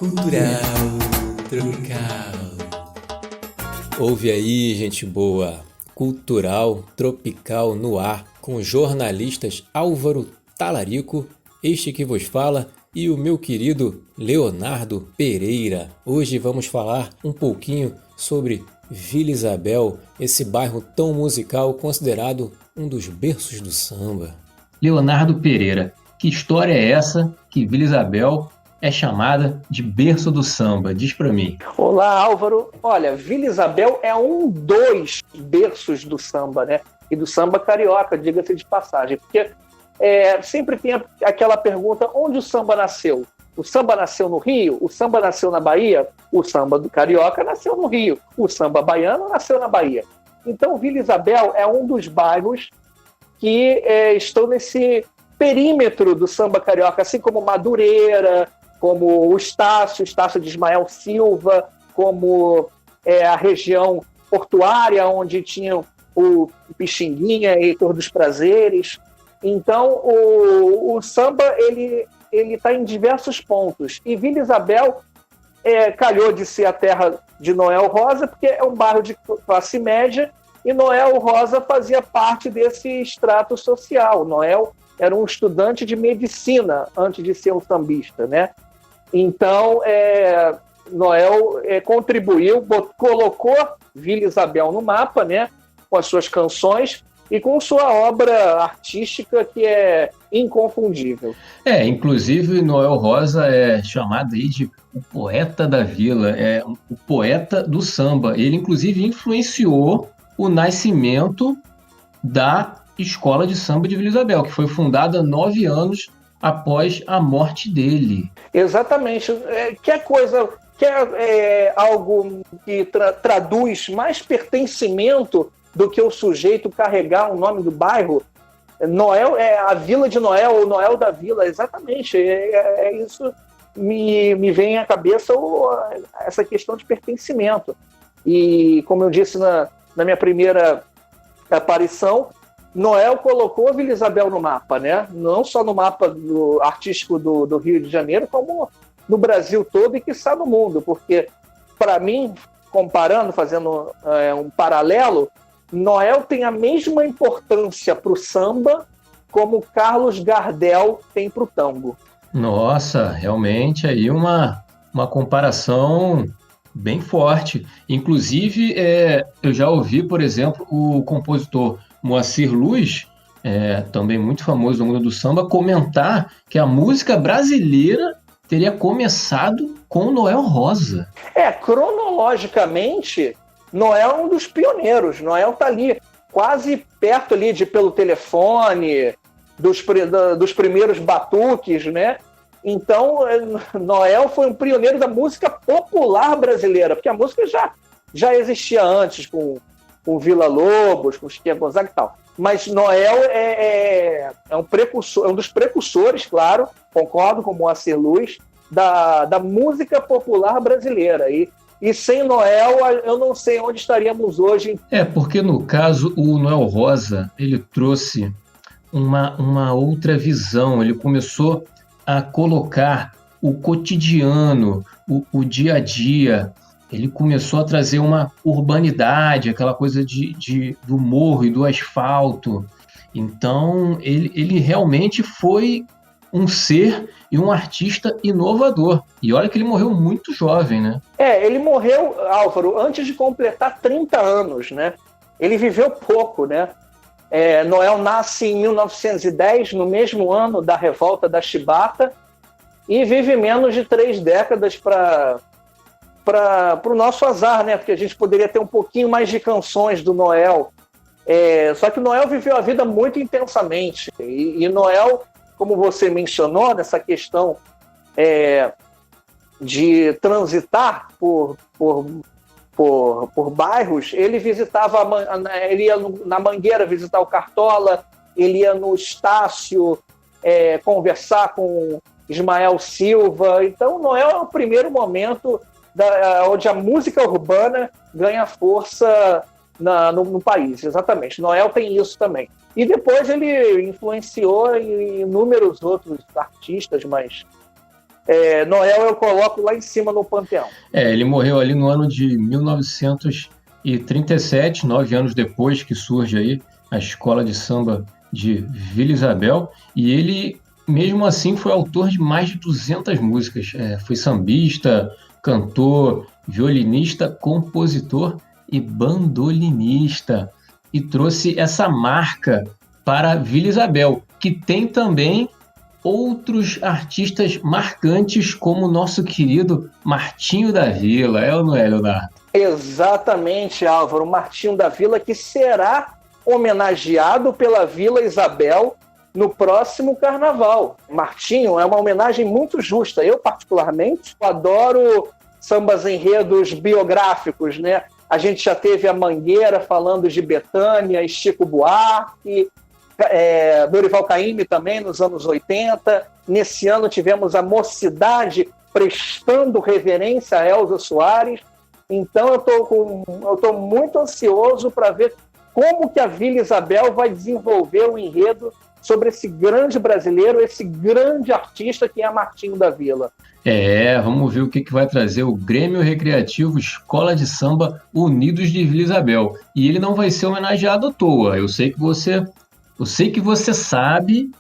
Cultural Tropical. Ouve aí, gente boa. Cultural Tropical no ar, com jornalistas Álvaro Talarico, este que vos fala, e o meu querido Leonardo Pereira. Hoje vamos falar um pouquinho sobre Vila Isabel, esse bairro tão musical considerado um dos berços do samba. Leonardo Pereira, que história é essa que Vila Isabel é chamada de berço do samba? Diz pra mim. Olá, Álvaro. Olha, Vila Isabel é um dos berços do samba, né? E do samba carioca, diga-se de passagem. Porque sempre tem aquela pergunta, onde o samba nasceu? O samba nasceu no Rio? O samba nasceu na Bahia? O samba do carioca nasceu no Rio. O samba baiano nasceu na Bahia. Então, Vila Isabel é um dos bairros que estão nesse perímetro do samba carioca, assim como Madureira, como o Estácio de Ismael Silva, como a região portuária, onde tinha o Pixinguinha, Heitor dos Prazeres. Então, o samba ele está em diversos pontos. E Vila Isabel calhou de ser a terra de Noel Rosa, porque é um bairro de classe média, e Noel Rosa fazia parte desse extrato social. Noel era um estudante de medicina antes de ser um sambista, né? Então, Noel contribuiu, colocou Vila Isabel no mapa, né? Com as suas canções e com sua obra artística que é inconfundível. Inclusive Noel Rosa é chamado aí de o poeta da vila, o poeta do samba. Ele, inclusive, influenciou o nascimento da Escola de Samba de Vila Isabel, que foi fundada 9 anos após a morte dele. Exatamente. Quer algo que traduz mais pertencimento do que o sujeito carregar o nome do bairro? Noel é a Vila de Noel, ou Noel da Vila, exatamente. Isso me vem à cabeça essa questão de pertencimento. E, como eu disse na minha primeira aparição, Noel colocou a Vila Isabel no mapa, né? Não só no mapa artístico do Rio de Janeiro, como no Brasil todo e quiçá no mundo, porque, para mim, comparando, fazendo um paralelo, Noel tem a mesma importância para o samba como Carlos Gardel tem para o tango. Nossa, realmente aí uma comparação bem forte. Inclusive, eu já ouvi, por exemplo, o compositor Moacir Luz, também muito famoso no mundo do samba, comentar que a música brasileira teria começado com Noel Rosa. Cronologicamente, Noel é um dos pioneiros. Noel está ali, quase perto ali pelo telefone, dos primeiros batuques, né? Então, Noel foi um pioneiro da música popular brasileira, porque a música já existia antes, com Vila Lobos, com Chiquinha Gonzaga e tal. Mas Noel é um precursor, é um dos precursores, claro, concordo com o Moacir Luz, da música popular brasileira. E sem Noel, eu não sei onde estaríamos hoje. Porque no caso, o Noel Rosa, ele trouxe uma outra visão, ele começou a colocar o cotidiano, o dia a dia. Ele começou a trazer uma urbanidade, aquela coisa do morro e do asfalto. Então, ele realmente foi um ser e um artista inovador. E olha que ele morreu muito jovem, né? Ele morreu, Álvaro, antes de completar 30 anos, né? Ele viveu pouco, né? Noel nasce em 1910, no mesmo ano da revolta da Chibata, e vive menos de 3 décadas para o nosso azar, né? Porque a gente poderia ter um pouquinho mais de canções do Noel. Só que Noel viveu a vida muito intensamente. E Noel, como você mencionou, nessa questão de transitar por bairros, ele ia na Mangueira visitar o Cartola, ele ia no Estácio conversar com Ismael Silva. Então, Noel é o primeiro momento onde a música urbana ganha força no país, exatamente. Noel tem isso também. E depois ele influenciou em inúmeros outros artistas, mas Noel eu coloco lá em cima no panteão. Ele morreu ali no ano de 1937, 9 anos depois que surge aí a escola de samba de Vila Isabel, e ele, mesmo assim, foi autor de mais de 200 músicas. Foi sambista, cantor, violinista, compositor e bandolinista, e trouxe essa marca para Vila Isabel, que tem também outros artistas marcantes, como o nosso querido Martinho da Vila. É ou não é, Leonardo? Exatamente, Álvaro. Martinho da Vila, que será homenageado pela Vila Isabel no próximo carnaval. Martinho é uma homenagem muito justa. Eu, particularmente, adoro sambas enredos biográficos, né? A gente já teve a Mangueira falando de Bethânia e Chico Buarque, Dorival Caymmi também nos anos 80. Nesse ano tivemos a Mocidade prestando reverência a Elza Soares. Então eu estou muito ansioso para ver como que a Vila Isabel vai desenvolver o enredo sobre esse grande brasileiro, esse grande artista que é Martinho da Vila. Vamos ver o que vai trazer o Grêmio Recreativo Escola de Samba Unidos de Vila Isabel. E ele não vai ser homenageado à toa. Eu sei que você sabe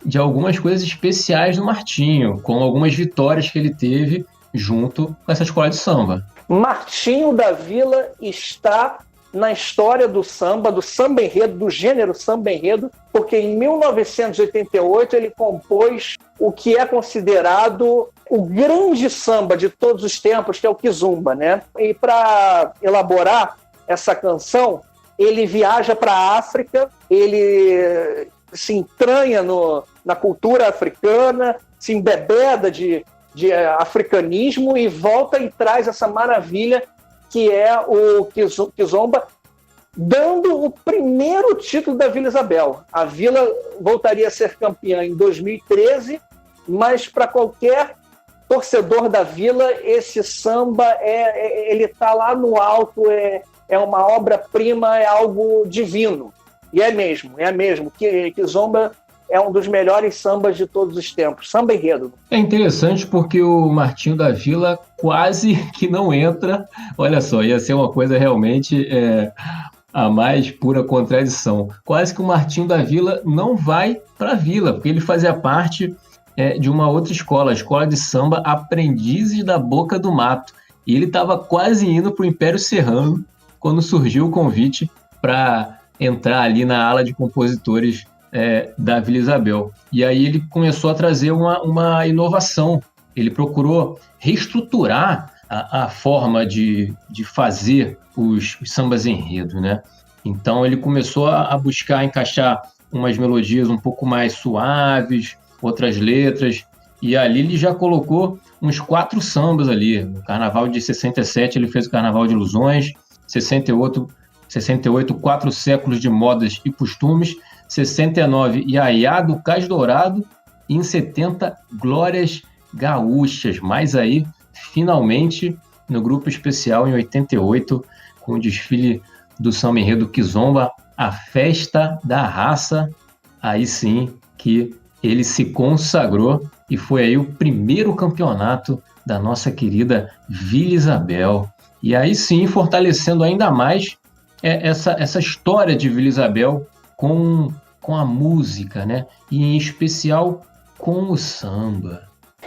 de algumas coisas especiais do Martinho, com algumas vitórias que ele teve junto com essa escola de samba. Martinho da Vila está na história do samba enredo, do gênero samba enredo, porque em 1988 ele compôs o que é considerado o grande samba de todos os tempos, que é o Kizomba, né? E para elaborar essa canção, ele viaja para a África, ele se entranha na cultura africana, se embebeda de africanismo e volta e traz essa maravilha que é o Kizomba, dando o primeiro título da Vila Isabel. A Vila voltaria a ser campeã em 2013, mas para qualquer torcedor da Vila, esse samba ele está lá no alto, é uma obra-prima, é algo divino. E é mesmo. Kizomba é um dos melhores sambas de todos os tempos, samba enredo. É interessante porque o Martinho da Vila quase que não entra. Olha só, ia ser uma coisa realmente a mais pura contradição. Quase que o Martinho da Vila não vai para a Vila, porque ele fazia parte de uma outra escola, a escola de samba Aprendizes da Boca do Mato. E ele estava quase indo para o Império Serrano quando surgiu o convite para entrar ali na ala de compositores da Vila Isabel. E aí ele começou a trazer uma inovação. Ele procurou reestruturar a forma de fazer os sambas enredo, né? Então ele começou a buscar encaixar umas melodias um pouco mais suaves, outras letras, e ali ele já colocou uns 4 sambas ali. No Carnaval de 67 ele fez o Carnaval de Ilusões, 68 4 séculos de modas e costumes, 69 Iaiá do Cais Dourado, e em 70 Glórias Gaúchas. Mas aí, finalmente, no grupo especial em 88, com o desfile do samba enredo Kizomba, a Festa da Raça, aí sim que ele se consagrou e foi aí o primeiro campeonato da nossa querida Vila Isabel. E aí sim, fortalecendo ainda mais essa história de Vila Isabel com a música, né? E em especial com o samba.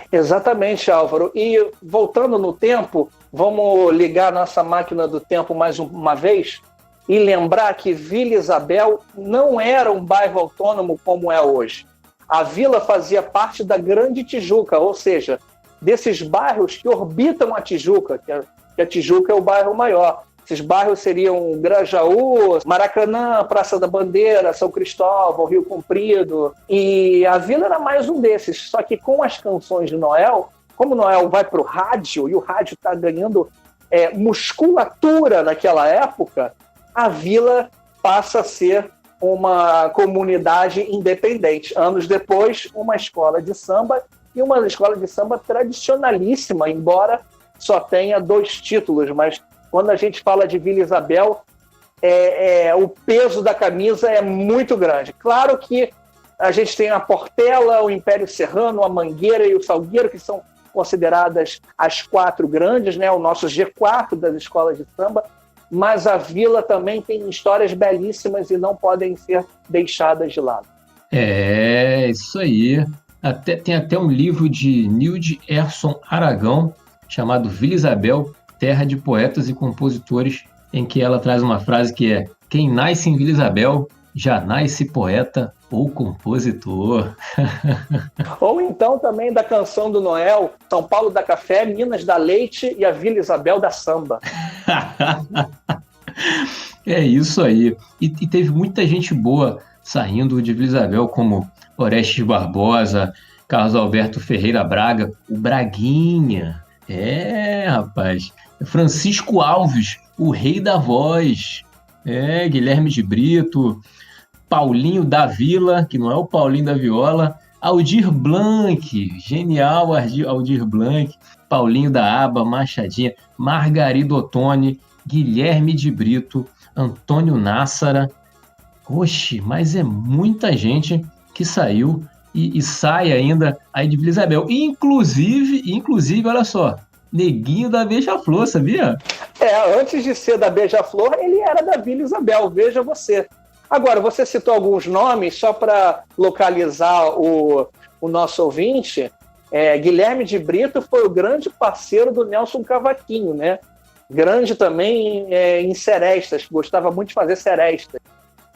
Exatamente, Álvaro. E voltando no tempo, vamos ligar nossa máquina do tempo mais uma vez e lembrar que Vila Isabel não era um bairro autônomo como é hoje. A vila fazia parte da Grande Tijuca, ou seja, desses bairros que orbitam a Tijuca, que a Tijuca é o bairro maior. Esses bairros seriam Grajaú, Maracanã, Praça da Bandeira, São Cristóvão, Rio Comprido. E a vila era mais um desses. Só que com as canções de Noel, como Noel vai para o rádio, e o rádio está ganhando musculatura naquela época, a vila passa a ser uma comunidade independente. Anos depois, uma escola de samba, e uma escola de samba tradicionalíssima, embora só tenha 2 títulos, mas quando a gente fala de Vila Isabel, o peso da camisa é muito grande. Claro que a gente tem a Portela, o Império Serrano, a Mangueira e o Salgueiro, que são consideradas as 4 grandes, né? O nosso G4 das escolas de samba, mas a Vila também tem histórias belíssimas e não podem ser deixadas de lado. É, isso aí. Tem até um livro de Nilde Erson Aragão, chamado Vila Isabel, Terra de Poetas e Compositores, em que ela traz uma frase que é: quem nasce em Vila Isabel já nasce poeta ou compositor. Ou então também da canção do Noel, São Paulo dá café, Minas dá leite e a Vila Isabel dá samba. É isso aí. E teve muita gente boa saindo de Vila Isabel, como Orestes Barbosa, Carlos Alberto Ferreira Braga, o Braguinha. É, rapaz. Francisco Alves, o rei da voz. É, Guilherme de Brito, Paulinho da Vila, que não é o Paulinho da Viola, Aldir Blanc, genial Aldir Blanc, Paulinho da Aba, Machadinha, Margarido Ottoni, Guilherme de Brito, Antônio Nassara. Oxe, mas é muita gente que saiu e sai ainda aí de Vila Isabel. Inclusive, olha só, Neguinho da Beija-Flor, sabia? Antes de ser da Beija-Flor, ele era da Vila Isabel, veja você. Agora, você citou alguns nomes, só para localizar o nosso ouvinte. Guilherme de Brito foi o grande parceiro do Nelson Cavaquinho, né? Grande também em serestas, gostava muito de fazer serestas.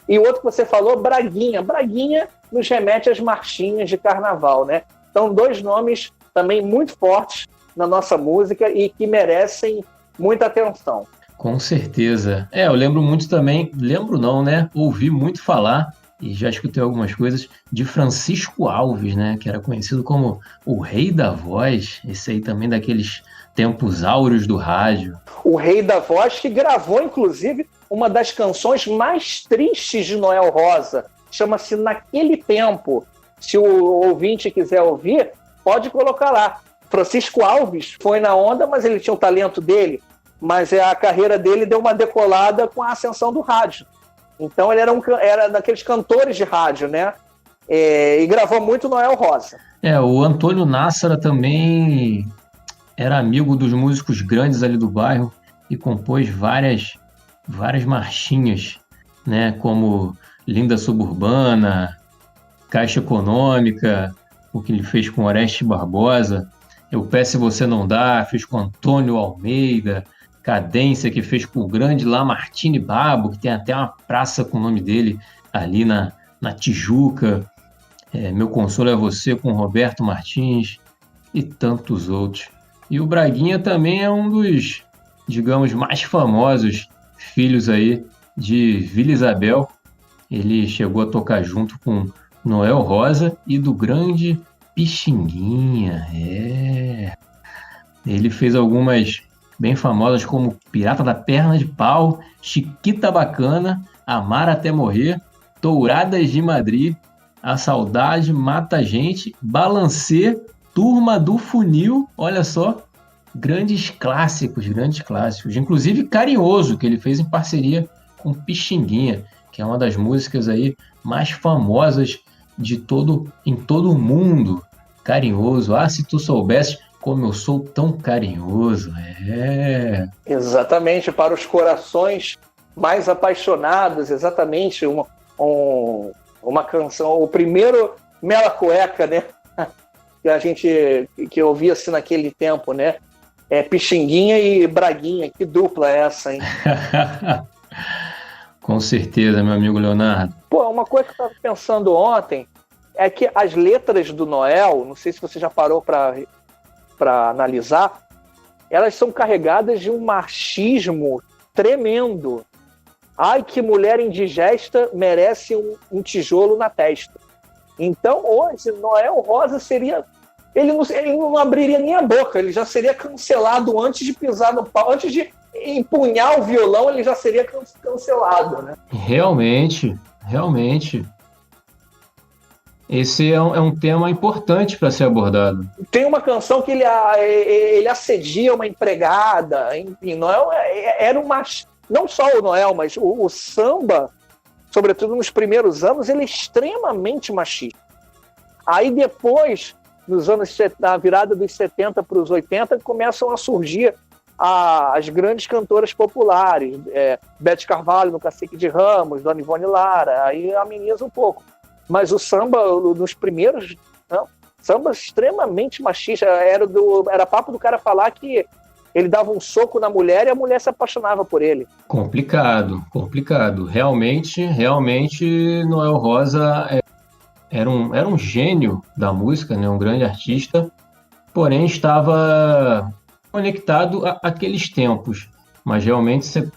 E o outro que você falou, Braguinha. Braguinha nos remete às marchinhas de carnaval, né? Então, 2 nomes também muito fortes na nossa música e que merecem muita atenção. Com certeza. Eu lembro muito também, lembro não, né? Ouvi muito falar, e já escutei algumas coisas, de Francisco Alves, né? Que era conhecido como o rei da voz, esse aí também daqueles tempos áureos do rádio. O rei da voz, que gravou, inclusive, uma das canções mais tristes de Noel Rosa, chama-se Naquele Tempo. Se o ouvinte quiser ouvir, pode colocar lá. Francisco Alves foi na onda, mas ele tinha o talento dele, mas a carreira dele deu uma decolada com a ascensão do rádio. Então ele era daqueles cantores de rádio, né? E gravou muito Noel Rosa. O Antônio Nassara também era amigo dos músicos grandes ali do bairro e compôs várias marchinhas, né? Como Linda Suburbana, Caixa Econômica, o que ele fez com Orestes Barbosa. Eu Peço e Você Não Dá, fez com Antônio Almeida. Cadência, que fez com o grande Lamartine Babo, que tem até uma praça com o nome dele ali na Tijuca. Meu Consolo é Você, com Roberto Martins e tantos outros. E o Braguinha também é um dos, digamos, mais famosos filhos aí de Vila Isabel. Ele chegou a tocar junto com Noel Rosa e do grande Pixinguinha. Ele fez algumas bem famosas como Pirata da Perna de Pau, Chiquita Bacana, Amar Até Morrer, Touradas de Madrid, A Saudade Mata a Gente, Balancê, Turma do Funil, olha só, grandes clássicos. Inclusive Carinhoso, que ele fez em parceria com Pixinguinha, que é uma das músicas aí mais famosas em todo o mundo. Carinhoso, se tu soubesse como eu sou tão carinhoso. Exatamente, para os corações mais apaixonados, exatamente, uma canção, o primeiro Mela Cueca, né? Que ouvia-se naquele tempo, né? Pixinguinha e Braguinha, que dupla é essa, hein? Com certeza, meu amigo Leonardo. Uma coisa que eu estava pensando ontem é que as letras do Noel, não sei se você já parou para analisar, elas são carregadas de um machismo tremendo. Ai, que mulher indigesta merece um tijolo na testa. Então, hoje, Noel Rosa seria... Ele não abriria nem a boca, ele já seria cancelado antes de pisar no pau, antes de empunhar o violão, ele já seria cancelado, né? Realmente. Esse é um tema importante para ser abordado. Tem uma canção que ele assedia uma empregada, enfim, Noel era não só o Noel, mas o samba, sobretudo nos primeiros anos, ele é extremamente machista. Aí depois na virada dos 70 para os 80, começam a surgir as grandes cantoras populares, Beth Carvalho no Cacique de Ramos, Dona Ivone Lara, aí ameniza um pouco. Mas o samba, nos primeiros, não, samba extremamente machista, era papo do cara falar que ele dava um soco na mulher e a mulher se apaixonava por ele. Complicado. Realmente, Noel Rosa era um gênio da música, né? Um grande artista, porém estava conectado àqueles tempos. Mas realmente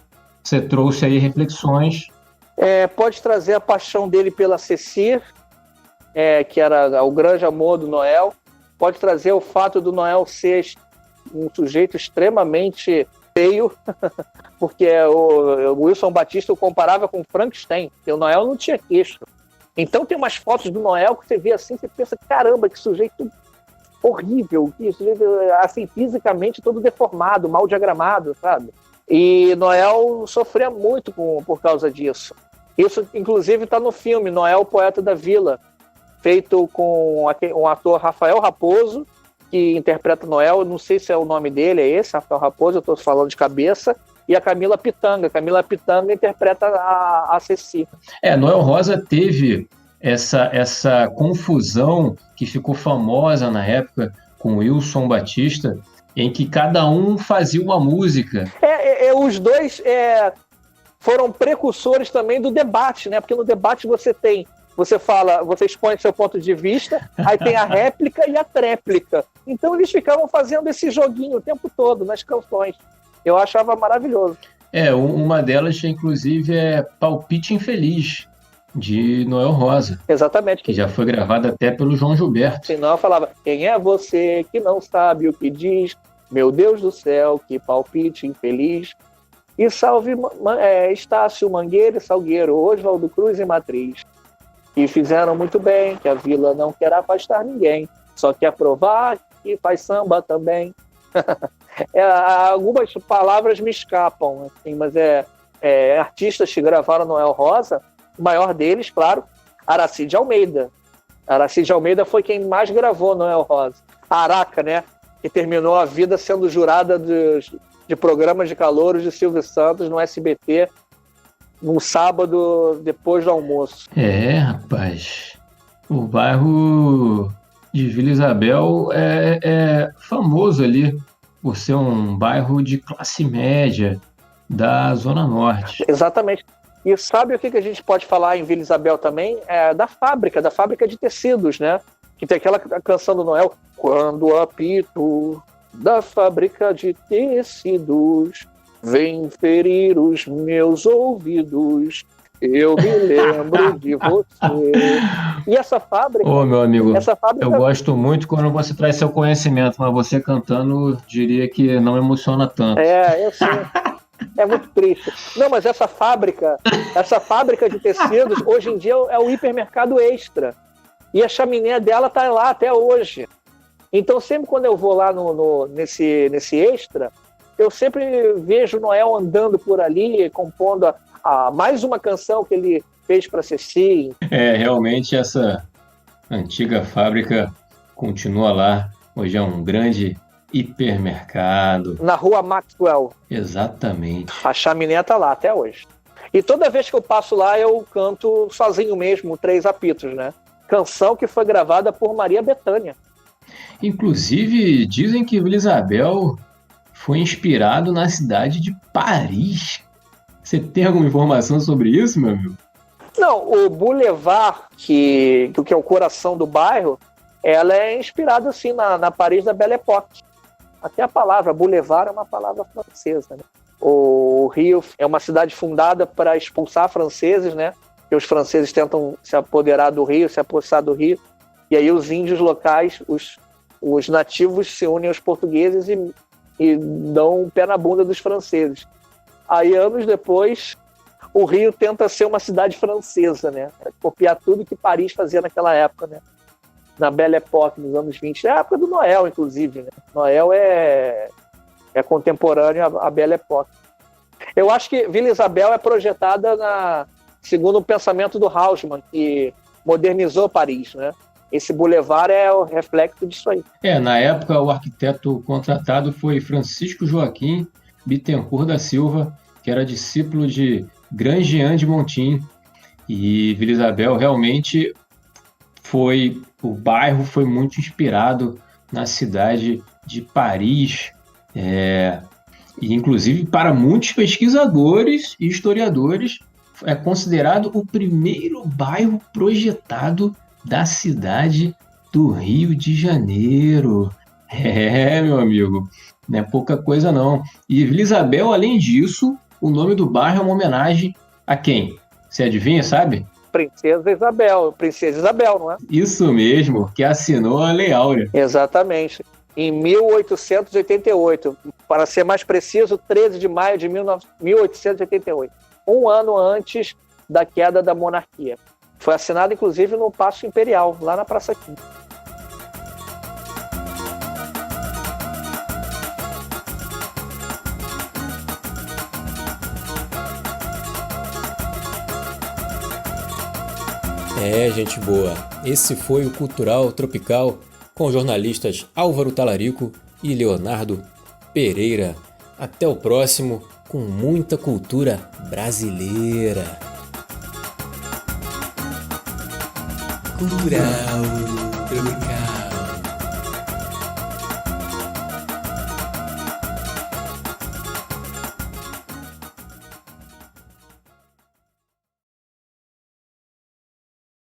você trouxe aí reflexões. Pode trazer a paixão dele pela Ceci, que era o grande amor do Noel. Pode trazer o fato do Noel ser um sujeito extremamente feio, porque o Wilson Batista o comparava com Frankenstein, porque o Noel não tinha queixo. Então tem umas fotos do Noel que você vê assim, você pensa, caramba, que sujeito horrível, que sujeito, assim, fisicamente todo deformado, mal diagramado, sabe? E Noel sofria muito por causa disso. Isso, inclusive, está no filme Noel, Poeta da Vila, feito com um ator Rafael Raposo, que interpreta Noel, não sei se é o nome dele, é esse, Rafael Raposo, eu estou falando de cabeça, e a Camila Pitanga. Camila Pitanga interpreta a Ceci. Noel Rosa teve essa confusão que ficou famosa na época com Wilson Batista, em que cada um fazia uma música. Os dois foram precursores também do debate, né? Porque no debate você fala, você expõe seu ponto de vista, aí tem a réplica e a tréplica. Então eles ficavam fazendo esse joguinho o tempo todo nas canções. Eu achava maravilhoso. Uma delas, inclusive, é Palpite Infeliz, de Noel Rosa. Exatamente. Que já foi gravada até pelo João Gilberto. Senão eu falava, quem é você que não sabe o que diz? Meu Deus do céu, que palpite infeliz. E salve Estácio, Mangueira e Salgueiro, Oswaldo Cruz e Matriz. Que fizeram muito bem, que a vila não quer afastar ninguém, só quer provar que faz samba também. Algumas palavras me escapam, assim, mas artistas que gravaram Noel Rosa, o maior deles, claro, Aracide Almeida. Aracide Almeida foi quem mais gravou Noel Rosa. A Araca, né, que terminou a vida sendo jurada de programas de calouros de Silvio Santos no SBT, no sábado, depois do almoço. Rapaz, o bairro de Vila Isabel é famoso ali por ser um bairro de classe média da Zona Norte. Exatamente. E sabe o que a gente pode falar em Vila Isabel também? Da fábrica de tecidos, né? Que tem aquela canção do Noel, quando apito da fábrica de tecidos vem ferir os meus ouvidos, eu me lembro de você. E essa fábrica... Ô, meu amigo, eu gosto muito quando você traz seu conhecimento, mas você cantando, diria que não emociona tanto. Eu sei. É muito triste. Não, mas essa fábrica de tecidos, hoje em dia é o hipermercado Extra. E a chaminé dela tá lá até hoje. Então, sempre quando eu vou lá nesse Extra, eu sempre vejo Noel andando por ali, compondo mais uma canção que ele fez para Ceci. Realmente essa antiga fábrica continua lá. Hoje é um grande hipermercado. Na rua Maxwell. Exatamente. A chaminé tá lá até hoje. E toda vez que eu passo lá, eu canto sozinho mesmo, 3 apitos, né? Canção que foi gravada por Maria Bethânia. Inclusive, dizem que Vila Isabel foi inspirado na cidade de Paris. Você tem alguma informação sobre isso, meu amigo? Não, o Boulevard, que é o coração do bairro, ela é inspirada, assim, na Paris da Belle Époque. Até a palavra Boulevard é uma palavra francesa, né? O Rio é uma cidade fundada para expulsar franceses, né? Que os franceses tentam se apoderar do Rio, se apossar do Rio. E aí os índios locais, os nativos se unem aos portugueses e dão um pé na bunda dos franceses. Aí, anos depois, o Rio tenta ser uma cidade francesa, né? Copiar tudo que Paris fazia naquela época, né? Na Belle Époque, nos anos 20. É a época do Noel, inclusive, né? Noel é contemporâneo à Belle Époque. Eu acho que Vila Isabel é projetada segundo o pensamento do Haussmann, que modernizou Paris, né? Esse bulevar é o reflexo disso aí. Na época, o arquiteto contratado foi Francisco Joaquim Bittencourt da Silva, que era discípulo de Grandjean de Montim. E Vila Isabel realmente o bairro foi muito inspirado na cidade de Paris, e inclusive para muitos pesquisadores e historiadores é considerado o primeiro bairro projetado da cidade do Rio de Janeiro. Meu amigo, não é pouca coisa não. E Vila Isabel, além disso, o nome do bairro é uma homenagem a quem? Você adivinha, sabe? Princesa Isabel, não é? Isso mesmo, que assinou a Lei Áurea. Exatamente. Em 1888, para ser mais preciso, 13 de maio de 1888, um ano antes da queda da monarquia. Foi assinado, inclusive, no Paço Imperial, lá na Praça 15. Gente boa, esse foi o Cultural Tropical com os jornalistas Álvaro Talarico e Leonardo Pereira. Até o próximo, com muita cultura brasileira. Cultural Tropical.